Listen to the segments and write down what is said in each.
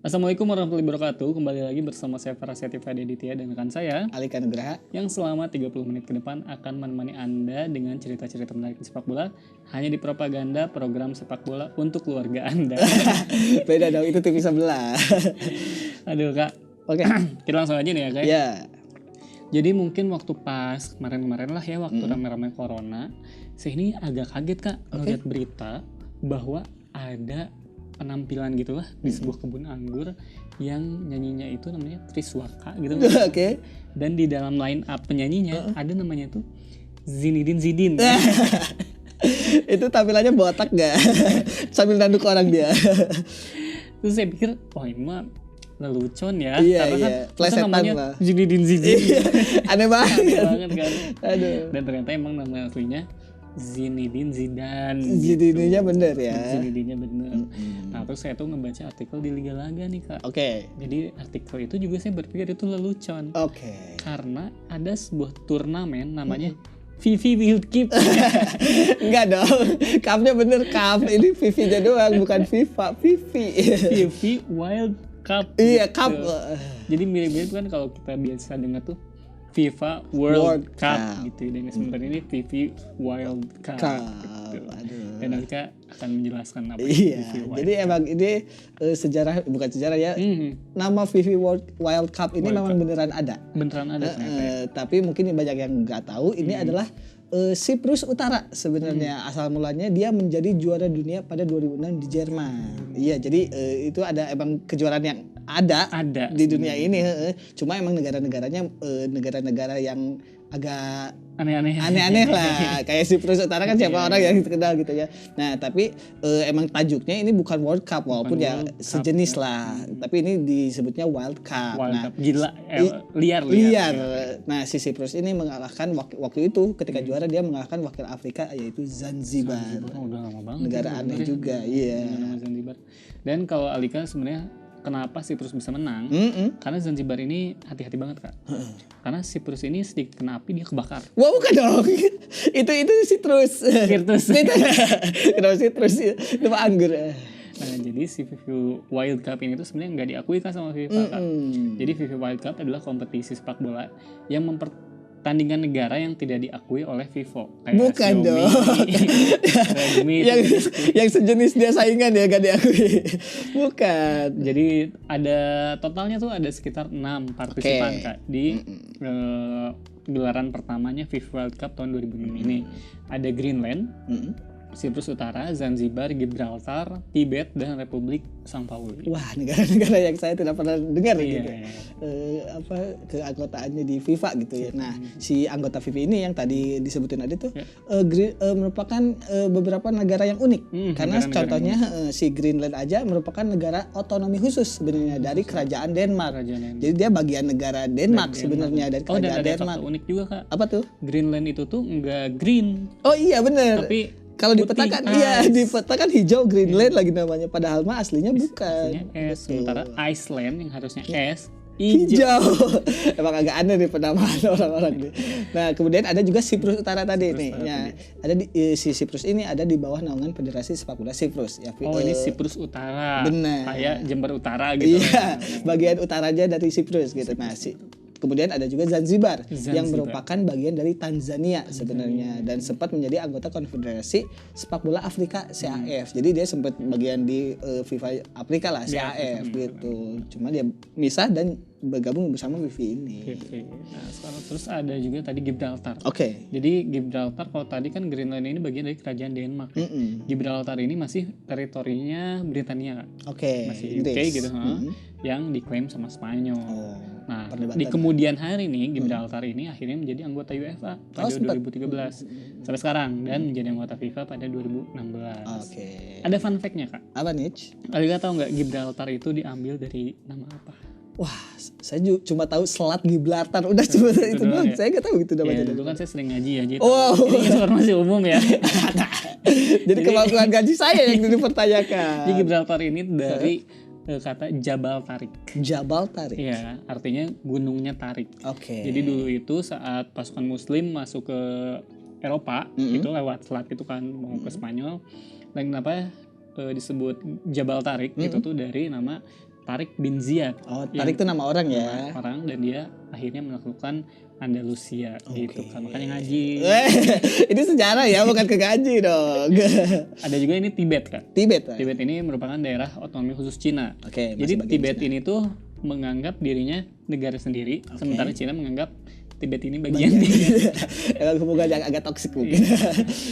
Assalamualaikum warahmatullahi wabarakatuh. Kembali lagi bersama saya Farah Setiva Aditya dan rekan saya Alika Nugraha yang selama 30 menit ke depan akan menemani Anda dengan cerita-cerita menarik sepak bola hanya di propaganda program sepak bola untuk keluarga Anda. Beda dong, itu TV sebelah. Aduh Kak, Oke. kita langsung aja nih ya Kak. Ya. Jadi mungkin waktu pas kemarin-kemarin lah ya, waktu rame-rame corona, saya ini agak kaget Kak ngeliat berita bahwa ada penampilan gitulah di sebuah kebun anggur yang nyanyinya itu namanya Triswaka gitu. Oke. Dan di dalam line up penyanyinya ada namanya tuh Zinedine Zidane. Itu tampilannya botak gak? Sambil nanduk orang dia. Terus saya pikir, wah ini mah lelucon ya, Iya, karena kan iya. itu Plesetan namanya lah. Zinedine Zidane. Aneh banget. Aneh banget kan. Aduh. Dan ternyata emang nama aslinya Zinedine Zidane. Zidane-nya bener ya. Zinedine-nya bener. Nah terus saya tuh ngebaca artikel di Liga Laga nih Kak. Oke. Jadi artikel itu juga saya berpikir itu lelucon. Oke. Karena ada sebuah turnamen namanya Fifi World Cup. Enggak dong. Cupnya bener cup. Ini Vivi-nya doang, bukan FIFA. Vivi. Fifi Wild Cup. Iya, gitu. cup. Jadi mirip-mirip kan kalau kita biasa dengar tuh FIFA World Cup gitu. Dan sebenarnya ini Fifi Wild Cup. Gitu. Aduh. Dan nanti Kak akan menjelaskan apa Iya, Fifi Wild jadi emang ini sejarah, bukan sejarah ya. Nama Vivi Wild Cup ini memang beneran ada. Beneran ada ternyata. Tapi mungkin banyak yang nggak tahu ini adalah Siprus Utara sebenarnya. Asal mulanya dia menjadi juara dunia pada 2006 di Jerman. Iya, jadi itu ada emang kejuaraan yang ada di dunia ini. Cuma emang negara-negaranya negara-negara yang agak aneh-aneh lah. Kayak Siprus Utara kan siapa orang yang terkenal gitu ya. Nah tapi emang tajuknya ini bukan World Cup walaupun ya sejenis lah. Tapi ini disebutnya Wild Cup. Wild Cup. Gila, liar. Nah si Siprus ini mengalahkan waktu itu ketika juara dia mengalahkan wakil Afrika yaitu Zanzibar. Oh, udah lama banget. Negara aneh juga. Iya. Zanzibar. Dan kalau Alika sebenarnya kenapa Siprus bisa menang? Karena Zanzibar ini hati-hati banget Kak. Karena Siprus ini sedikit kena api dia kebakar. Wah bukan dong. itu Citrus. Virtus. Kenapa Citrus? Itu mah anggur. Nah jadi si FIFA Wild Cup ini tuh sebenarnya nggak diakui Kak sama FIFA Kak. Jadi FIFA Wild Cup adalah kompetisi sepak bola yang mempertandingkan negara yang tidak diakui oleh FIFA. Kayak bukan Xiaomi, dong. Redmi, yang sejenis dia saingan ya gak diakui. Bukan. Jadi ada totalnya tuh ada sekitar 6 partisipan Kak di gelaran pertamanya FIFA World Cup tahun 2006 ini. Ada Greenland, Siprus Utara, Zanzibar, Gibraltar, Tibet, dan Republik Sao Paulo. Wah, negara-negara yang saya tidak pernah dengar gitu. Iya. Keanggotaannya di FIFA gitu ya. Nah, si anggota FIFA ini yang tadi disebutin tadi tuh merupakan beberapa negara yang unik. Karena contohnya si Greenland aja merupakan negara otonomi khusus sebenarnya dari kerajaan Denmark. Jadi dia bagian negara Denmark sebenarnya dari kerajaan dan ada Denmark. fakta unik juga Kak. Apa tuh? Greenland itu tuh enggak green. Oh iya benar. Tapi kalau dipetakan, dipetakan hijau Greenland lagi namanya. Padahal mah aslinya bukan. Aslinya S. Sementara Iceland yang harusnya S, hijau. Emang agak aneh nih penamaan orang-orang nih. Nah kemudian ada juga Siprus Utara tadi nih. Ya, ada si Siprus ini ada di bawah naungan Federasi Sepak Bola Siprus. Ya, ini Siprus Utara. Benar. Kayak Jember Utara gitu. Iya, bagian utaranya dari Siprus gitu. Nah kemudian ada juga Zanzibar yang merupakan bagian dari Tanzania sebenarnya dan sempat menjadi anggota Konfederasi Sepak Bola Afrika CAF. Jadi dia sempat bagian di FIFA Afrika lah CAF gitu. Cuma dia misah dan bergabung bersama FIFA ini. Nah, sekarang terus ada juga tadi Gibraltar. Oke. Jadi Gibraltar kalau tadi kan Greenland ini bagian dari kerajaan Denmark. Gibraltar ini masih teritorinya Britania. Oke. Masih UK gitu, yang diklaim sama Spanyol. Nah, di ya. kemudian hari nih Gibraltar ini akhirnya menjadi anggota UEFA pada 2013 sampai sekarang dan menjadi anggota FIFA pada 2016. Oke. Ada fun fact-nya Kak. Apa nih? Alika tahu nggak Gibraltar itu diambil dari nama apa? Wah, saya cuma tahu Selat Gibraltar. Udah cuma itu doang. Saya nggak tahu gitu namanya. Dulu kan saya sering ngaji ya. Jadi wow. Ini informasi umum ya. Jadi kemampuan gaji saya yang dipertanyakan. Jadi Gibraltar ini dari kata Jabal Tarik. Jabal Tarik. Iya, artinya gunungnya Tarik. Oke. Jadi dulu itu saat pasukan Muslim masuk ke Eropa, itu lewat selat itu kan mau ke Spanyol. Dan kenapa disebut Jabal Tarik itu tuh dari nama Tariq bin Ziyad. Oh, Tariq itu nama orang ya. Orang, dan dia akhirnya menaklukkan Andalusia gitu kan. Makanya ngaji. Ini sejarah ya, bukan ke ngaji dong. Ada juga ini Tibet kan. Tibet ini merupakan daerah otonomi khusus Cina. Oke. Jadi Tibet ini tuh menganggap dirinya negara sendiri, sementara Cina menganggap Tibet ini bagian emang hubungan yang agak toksik mungkin.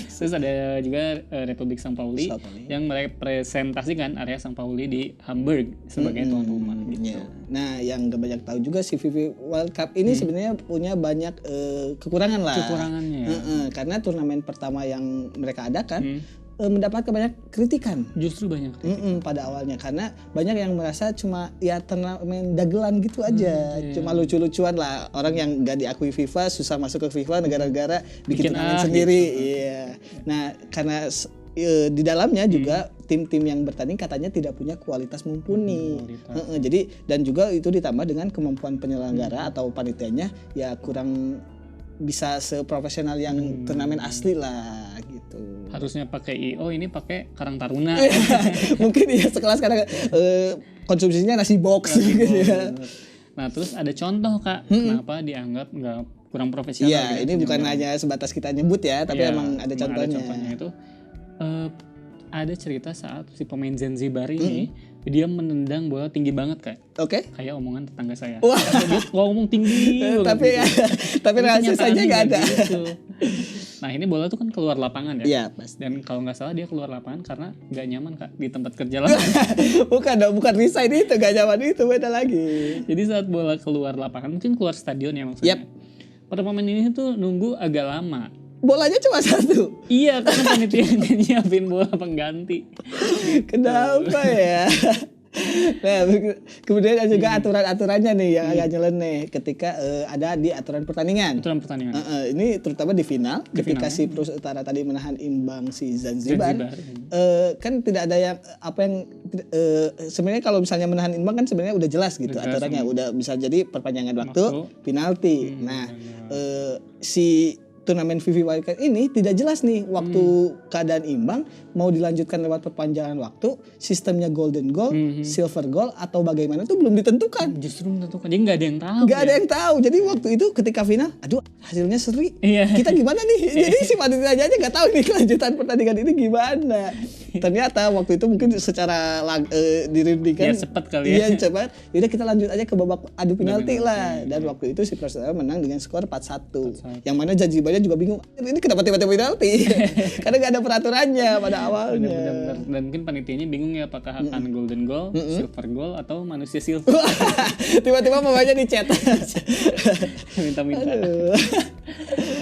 Terus ada juga Republik São Paulo yang merepresentasikan area São Paulo di Hamburg sebagai tuan rumah gitu. Nah, yang gak banyak tahu juga si FIFA World Cup ini sebenarnya punya banyak kekurangan lah. Kekurangannya ya. Karena turnamen pertama yang mereka adakan mendapatkan banyak kritikan. Justru banyak kritikan. Pada awalnya, karena banyak yang merasa cuma ya turnamen dagelan gitu aja, cuma lucu-lucuan lah. Orang yang gak diakui FIFA susah masuk ke FIFA, negara-negara bikin turnamen sendiri. Iya. Nah, karena di dalamnya juga tim-tim yang bertanding katanya tidak punya kualitas mumpuni. Jadi, dan juga itu ditambah dengan kemampuan penyelenggara atau panitianya ya kurang bisa seprofesional yang turnamen asli lah gitu. Harusnya pakai IO, ini pakai Karang Taruna. Mungkin ya sekelas karena konsumsinya nasi box gitu ya. Nah, terus ada contoh Kak, kenapa dianggap nggak kurang profesional? Iya, ini bukan hanya sebatas kita nyebut ya, tapi emang ada contohnya. Ada contohnya itu ada cerita saat si pemain Zanzibar ini dia menendang bola tinggi banget Kak. Oke. Kayak omongan tetangga saya. Wah. Dia ngomong tinggi. tapi rasanya nggak ada. Gitu. Nah, ini bola tuh kan keluar lapangan ya. Iya, pasti. Dan kalau nggak salah dia keluar lapangan karena nggak nyaman Kak di tempat kerja lah. bukan resign itu, nggak nyaman itu, beda lagi. Jadi saat bola keluar lapangan, mungkin keluar stadion ya maksudnya. Para pemain ini tuh nunggu agak lama. Bolanya cuma satu. Iya, karena panitia nyiapin bola pengganti. Kenapa ya? Nah, kemudian ada juga aturan-aturannya nih yang agak nyeleneh ketika ada di aturan pertandingan. Ini terutama di final, ketika si Prus Utara tadi menahan imbang si Zanzibar. Kan tidak ada yang sebenarnya kalau misalnya menahan imbang kan sebenarnya udah jelas gitu aturannya, udah bisa jadi perpanjangan waktu, penalti. Nah, si turnamen FIFA World Cup ini tidak jelas nih waktu keadaan imbang mau dilanjutkan lewat perpanjangan waktu, sistemnya golden goal, silver goal atau bagaimana itu belum ditentukan. Justru menentukan. Jadi nggak ada yang tahu. Nggak ada yang tahu. Jadi waktu itu ketika final, aduh hasilnya seri. Kita gimana nih? Jadi si panitia aja nggak tahu nih kelanjutan pertandingan ini gimana. Ternyata waktu itu mungkin secara dirundingkan. Ya cepat kali ya. Iya cepat. Yaudah kita lanjut aja ke babak adu penalti lah. Dan waktu itu si Persela menang dengan skor 4-1. Yang mana Zanzibarnya juga bingung. Ini kenapa tiba-tiba penalti? Karena nggak ada peraturannya pada awalnya. Benar-benar. Dan mungkin panitianya bingung ya apakah akan golden goal, silver goal atau manusia silver. Tiba-tiba pemainnya dicat. Minta-minta.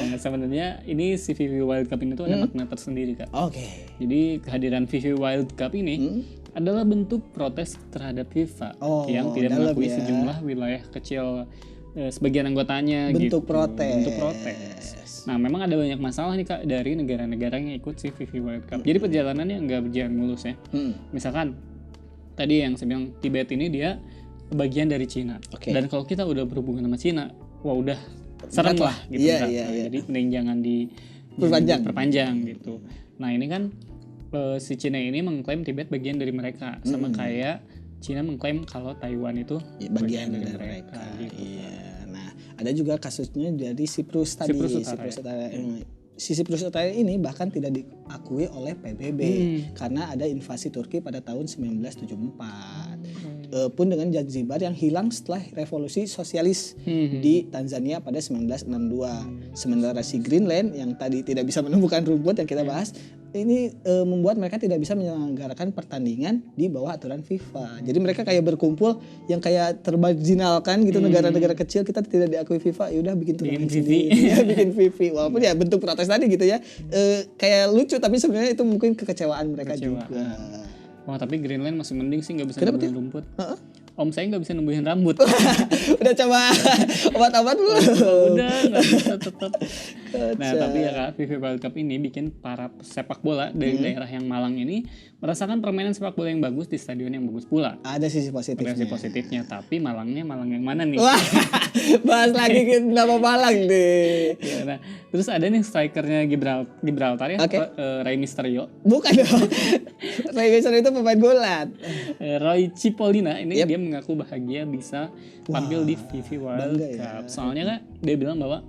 Nah, sebenarnya ini si FIFA World Cup ini tuh ada makna tersendiri Kak. Oke. Jadi kehadiran FIFA World Cup ini adalah bentuk protes terhadap FIFA yang tidak mengakui sejumlah wilayah kecil sebagian anggotanya. Bentuk gitu. protes. Bentuk protes. Nah, memang ada banyak masalah nih Kak dari negara-negara yang ikut si FIFA World Cup. Jadi perjalanannya nggak berjalan mulus ya. Misalkan tadi yang saya bilang Tibet ini dia bagian dari Cina. Dan kalau kita udah berhubungan sama Cina, wah udah serem lah gitu kan. Jadi mending jangan diperpanjang gitu. Nah, ini kan si Cina ini mengklaim Tibet bagian dari mereka, sama kayak Cina mengklaim kalau Taiwan itu bagian dari mereka. Gitu. Nah, ada juga kasusnya dari Siprus tadi. Siprus Utara ini bahkan tidak diakui oleh PBB karena ada invasi Turki pada tahun 1974. Pun dengan Zanzibar yang hilang setelah revolusi sosialis di Tanzania pada 1962. Sementara si Greenland yang tadi tidak bisa menemukan rumput yang kita bahas, ini membuat mereka tidak bisa menyelenggarakan pertandingan di bawah aturan FIFA. Jadi mereka kayak berkumpul yang kayak termarginalkan gitu, negara-negara kecil kita tidak diakui FIFA, ya udah bikin turnamen sendiri, bikin FIFA. Walaupun ya bentuk protes tadi gitu ya, kayak lucu tapi sebenarnya itu mungkin kekecewaan mereka juga. Wah, tapi Greenland masih mending sih nggak bisa numbuhin rumput. Om saya nggak bisa numbuhin rambut. Udah coba obat-obat belum? Udah nggak bisa tetap. Nah, tapi ya Kak, FIFA World Cup ini bikin para sepak bola dari daerah yang Malang ini merasakan permainan sepak bola yang bagus di stadion yang bagus pula. Ada sisi positifnya. Ada sisi positifnya, tapi Malangnya Malang yang mana nih? Wah, bahas lagi nama Malang deh. Ya, nah, terus ada nih strikernya Gibraltar ya, Rey Mysterio. Bukan dong. Rey Mysterio itu pemain gulat. Roy Cipollina ini dia mengaku bahagia bisa tampil di FIFA World Cup. Soalnya Kak, dia bilang bahwa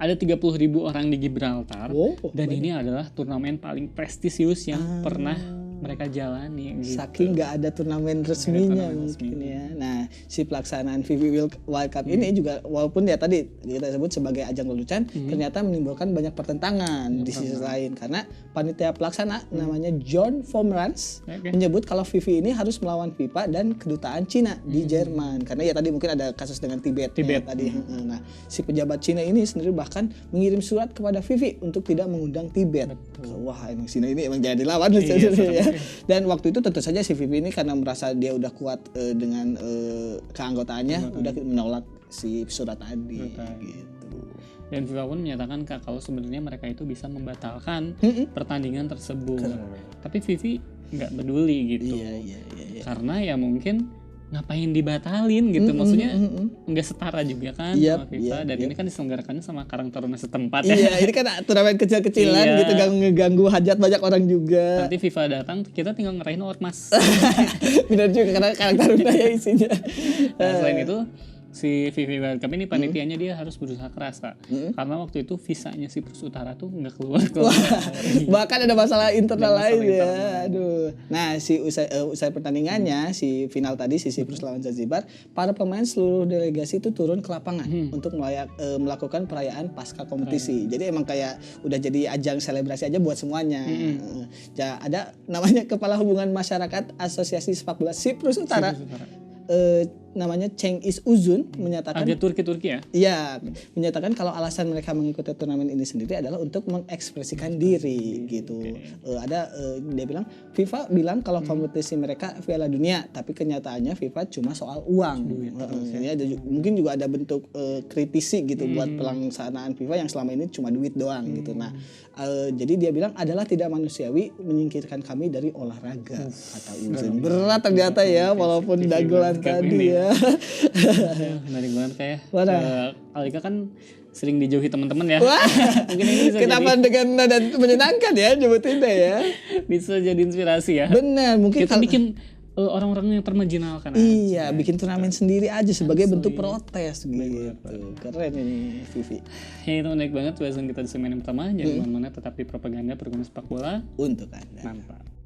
ada 30.000 orang di Gibraltar dan ini adalah turnamen paling prestisius yang pernah mereka jalani gitu. Saking nggak ada turnamen resminya mungkin ya. Nah, si pelaksanaan FIFA World Cup ini juga walaupun ya tadi kita sebut sebagai ajang lelucon, ternyata menimbulkan banyak pertentangan di sisi lain karena panitia pelaksana namanya John Pomeranz menyebut kalau FIFA ini harus melawan FIFA dan kedutaan Cina di Jerman karena ya tadi mungkin ada kasus dengan Tibet. Tadi. Nah, si pejabat Cina ini sendiri bahkan mengirim surat kepada FIFA untuk tidak mengundang Tibet. Wah, emang Cina ini emang jadi lawan ya. Dan waktu itu tentu saja si FIFA ini karena merasa dia udah kuat dengan keanggotaannya udah menolak si surat tadi gitu. Dan FIFA pun menyatakan Kak kalau sebenarnya mereka itu bisa membatalkan pertandingan tersebut. Tapi FIFA nggak peduli gitu. Iya. Karena ya mungkin ngapain dibatalin gitu, maksudnya nggak setara juga kan sama FIFA dan ini kan diselenggarakannya sama Karang Taruna setempat ya. Iya, ini kan turnamen kecil-kecilan gitu, ngeganggu hajat banyak orang juga. Nanti FIFA datang, kita tinggal ngerahin ormas. Benar juga karena Karang Taruna ya isinya. Nah, selain itu si FIFA World Cup ini panitianya dia harus berusaha keras Kak. Karena waktu itu visanya Siprus Utara tuh nggak keluar. Bahkan ada masalah internal lain ya. Aduh. Nah, si usai pertandingannya si final tadi si Siprus lawan Zanzibar, para pemain seluruh delegasi itu turun ke lapangan untuk melakukan perayaan pasca kompetisi. Jadi emang kayak udah jadi ajang selebrasi aja buat semuanya. Ya, ada namanya Kepala Hubungan Masyarakat Asosiasi Sepak Bola Siprus Utara. Namanya Cengiz Uzun menyatakan agak Turki ya? Iya, menyatakan kalau alasan mereka mengikuti turnamen ini sendiri adalah untuk mengekspresikan diri gitu. Dia bilang FIFA bilang kalau kompetisi mereka Piala Dunia, tapi kenyataannya FIFA cuma soal uang. Mungkin juga ada bentuk kritisi gitu buat pelaksanaan FIFA yang selama ini cuma duit doang gitu. Nah, jadi dia bilang adalah tidak manusiawi menyingkirkan kami dari olahraga kata Uzun. Berat ternyata ya walaupun dagelan tadi ya. Menarik banget kayak Alika kan sering dijauhi teman-teman ya. Mungkin ini bisa kenapa jadi dengan nada menyenangkan ya nyebutinnya ya. Bisa jadi inspirasi ya. Benar, mungkin kita bikin orang-orang yang termarginalkan aja. Bikin turnamen sendiri aja sebagai bentuk protes gitu. Keren ini Vivi. Itu menarik banget bahasan kita di segmen pertama. Jangan kemana-mana, tetap di Propaganda Pergaulan Sepak Bola untuk Anda. Mantap.